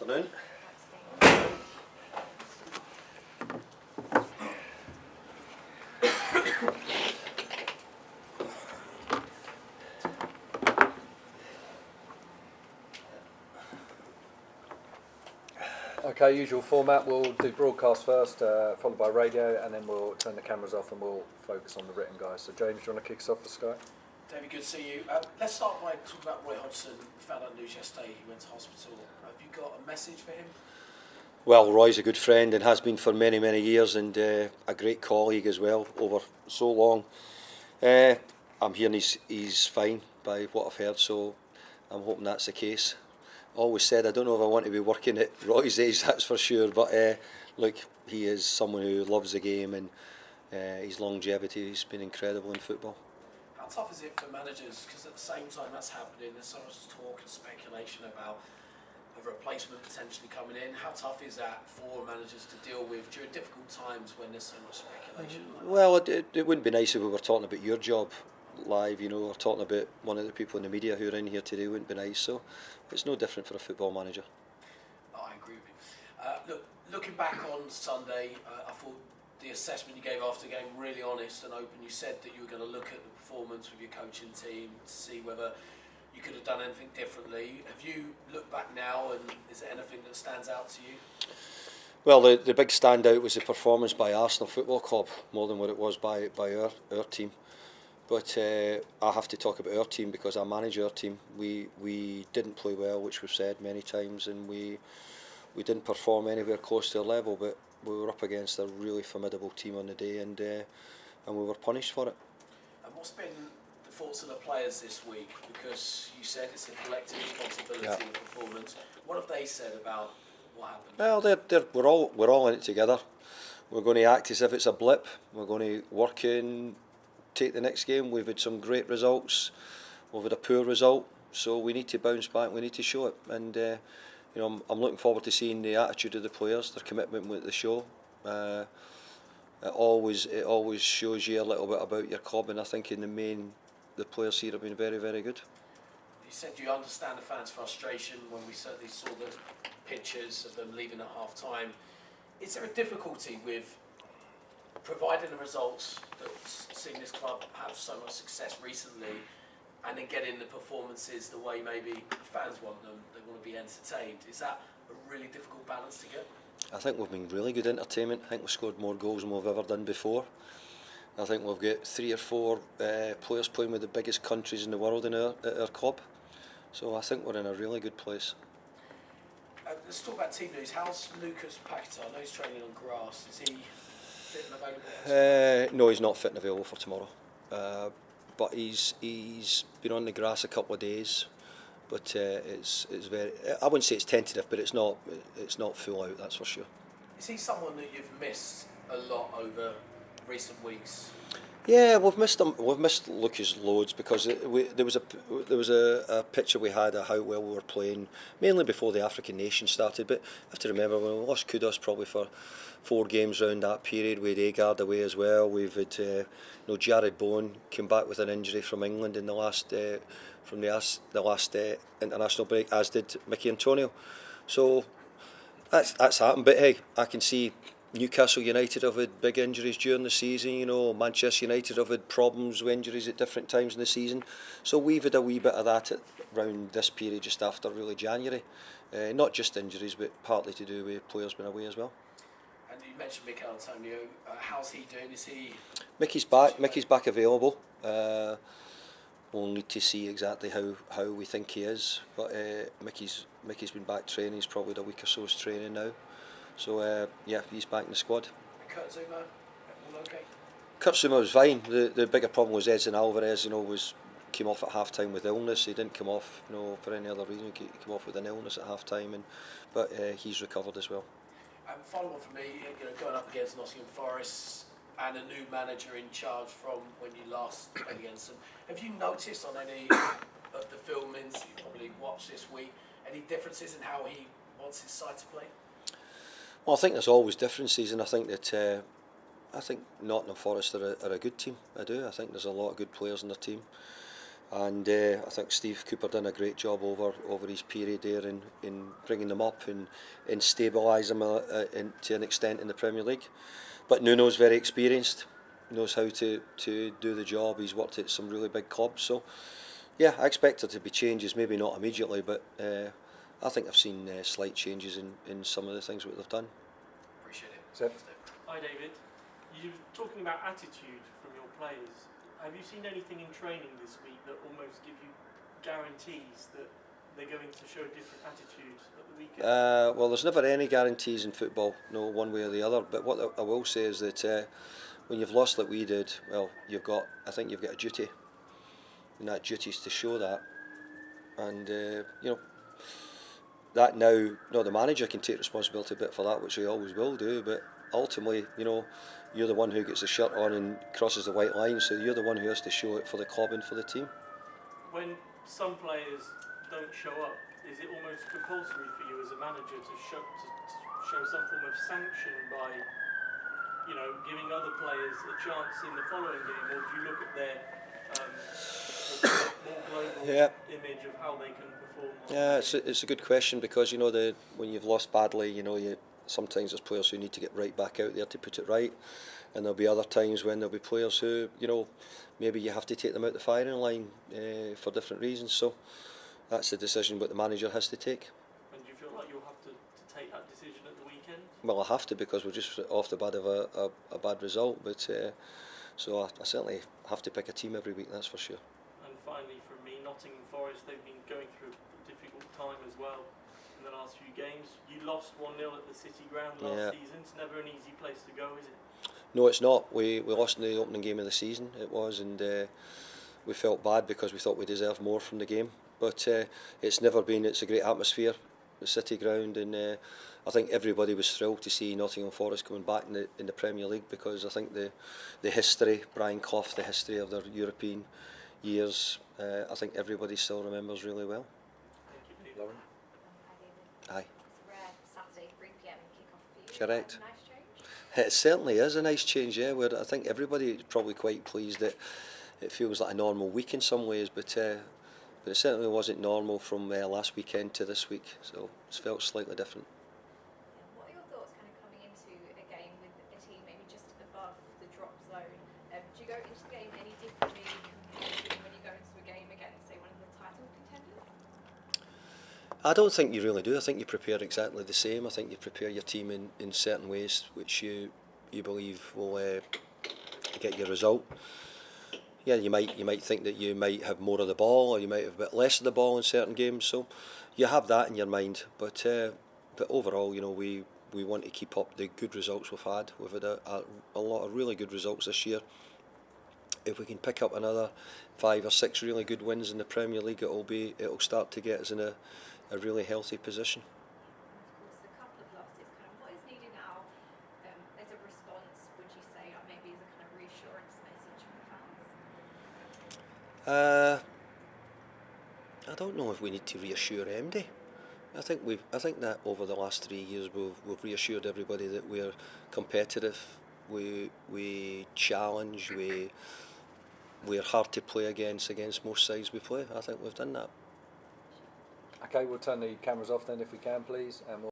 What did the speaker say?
Afternoon. Okay, usual format. We'll do broadcast first, followed by radio, and then we'll turn the cameras off and we'll focus on the written guys. So James, do you want to kick us off for Sky? David, good to see you. Let's start by talking about Roy Hodgson. We found out news yesterday he went to hospital. Have you got a message for him? Well, Roy's a good friend and has been for many, many years, and a great colleague as well over so long. I'm hearing he's fine by what I've heard, so I'm hoping that's the case. Always said I don't know if I want to be working at Roy's age, that's for sure, but look, he is someone who loves the game, and his longevity has been incredible in football. How tough is it for managers, because at the same time that's happening, there's so much talk and speculation about a replacement potentially coming in. How tough is that for managers to deal with during difficult times when there's so much speculation? Well, it wouldn't be nice if we were talking about your job live, you know, or talking about one of the people in the media who are in here today. Wouldn't be nice, so it's no different for a football manager. Oh, I agree with you. Looking back on Sunday, I thought the assessment you gave after the game really honest and open. You said that you were going to look at the performance with your coaching team to see whether you could have done anything differently. Have you looked back now, and is there anything that stands out to you? Well, the big standout was the performance by Arsenal Football Club, more than what it was by our team. But I have to talk about our team because I manage our team. We didn't play well, which we've said many times, and we didn't perform anywhere close to our level. But we were up against a really formidable team on the day, and we were punished for it. And what's been the thoughts of the players this week? Because you said it's a collective responsibility of performance. What have they said about what happened? Well, we're all in it together. We're going to act as if it's a blip. We're going to work in. Take the next game. We've had some great results, we've had a poor result, so we need to bounce back, we need to show it, and I'm looking forward to seeing the attitude of the players, their commitment with the show. It always shows you a little bit about your club, and I think in the main the players here have been very, very good. You said you understand the fans' frustration when we certainly saw the pictures of them leaving at half time. Is there a difficulty with providing the results that's seen this club have so much success recently, and then getting the performances the way maybe the fans want them, they want to be entertained? Is that a really difficult balance to get? I think we've been really good entertainment. I think we've scored more goals than we've ever done before. I think we've got 3 or 4 players playing with the biggest countries in the world at our club, so I think we're in a really good place. Let's talk about team news. How's Lucas Paquetá? I know he's training on grass. Is he fit and available? No, he's not fit and available for tomorrow. But he's been on the grass a couple of days. But it's very. I wouldn't say it's tentative, but it's not full out. That's for sure. Is he someone that you've missed a lot over recent weeks? Yeah, we've missed him. We've missed Lucas loads because there was a picture we had of how well we were playing, mainly before the African Nations started. But you have to remember when we lost Kudos probably for 4 games round that period. We had Agard away as well. We've had Jared Bowen came back with an injury from England in the last international break, as did Mickey Antonio. So that's happened. But hey, I can see Newcastle United have had big injuries during the season, Manchester United have had problems with injuries at different times in the season. So we've had a wee bit of that around this period just after really January. Not just injuries, but partly to do with players being away as well. And you mentioned Mickey Antonio. How's he doing? Is he... Mickey's back available. We'll need to see exactly how we think he is. But Mickey's been back training. He's probably a week or so's training now. So he's back in the squad. Kurt Zouma, all okay? Kurt Zouma was fine. The bigger problem was Edson Alvarez. Came off at half time with illness. He didn't come off, for any other reason. He came off with an illness at half time, but he's recovered as well. Follow on from me, going up against Nottingham Forest and a new manager in charge from when you last played against them. Have you noticed on any of the filmings you probably watched this week any differences in how he wants his side to play? Well, I think there's always differences, and I think that Nottingham Forest are a good team. I do. I think there's a lot of good players in their team. And I think Steve Cooper done a great job over his period there in bringing them up and stabilising them to an extent in the Premier League. But Nuno's very experienced, knows how to do the job. He's worked at some really big clubs, so yeah, I expect there to be changes, maybe not immediately, but I think I've seen slight changes in some of the things that they've done. Appreciate it. Seb? Hi David, you're talking about attitude from your players. Have you seen anything in training this week that almost give you guarantees that they're going to show a different attitude at the weekend? Well, there's never any guarantees in football, no one way or the other. But what I will say is that when you've lost like we did, well, I think you've got a duty, and that duty is to show that. And that now, the manager can take responsibility a bit for that, which he always will do. But ultimately, you're the one who gets the shirt on and crosses the white line, so you're the one who has to show it for the club and for the team. When some players don't show up, is it almost compulsory for you as a manager to show some form of sanction by, giving other players a chance in the following game, or do you look at their more global image of how they can perform? Yeah, it's a good question because when you've lost badly, sometimes there's players who need to get right back out there to put it right, and there'll be other times when there'll be players who maybe you have to take them out the firing line for different reasons. So that's the decision what the manager has to take. And do you feel like you'll have to take that decision at the weekend? Well, I have to because we're just off the bad of a bad result, but so I certainly have to pick a team every week, that's for sure. And finally from me, Nottingham Forest, they've been going through a difficult time as well in the last few games. You lost 1-0 at the City Ground last season. It's never an easy place to go, is it? No, it's not. We lost in the opening game of the season, it was, and we felt bad because we thought we deserved more from the game. But it's a great atmosphere, the City Ground, and I think everybody was thrilled to see Nottingham Forest coming back in the Premier League, because I think the history, Brian Clough, the history of their European years, I think everybody still remembers really well. Thank you. Lauren? Aye. It's a rare Saturday 3 p.m. kick-off for you. Correct. Nice change. It certainly is a nice change, yeah. Where I think everybody is probably quite pleased that it feels like a normal week in some ways, but it certainly wasn't normal from last weekend to this week, so it's felt slightly different. What are your thoughts kind of coming into a game with a team maybe just above the drop zone? Do you go into the game any differently compared to when you go into a game against, say, one of the title contenders? I don't think you really do. I think you prepare exactly the same. I think you prepare your team in certain ways which you believe will get your result. Yeah, you might think that you might have more of the ball, or you might have a bit less of the ball in certain games. So you have that in your mind. But overall, we want to keep up the good results we've had. We've had a lot of really good results this year. If we can pick up another 5 or 6 really good wins in the Premier League, it'll start to get us in a really healthy position. And of course, a couple of losses. Kind of what is needed now as a response, would you say, or maybe as a kind of reassurance message from the fans? I don't know if we need to reassure MD. I think that over the last 3 years we've reassured everybody that we're competitive, we challenge, we're hard to play against most sides we play. I think we've done that. Okay, we'll turn the cameras off then if we can, please, and we'll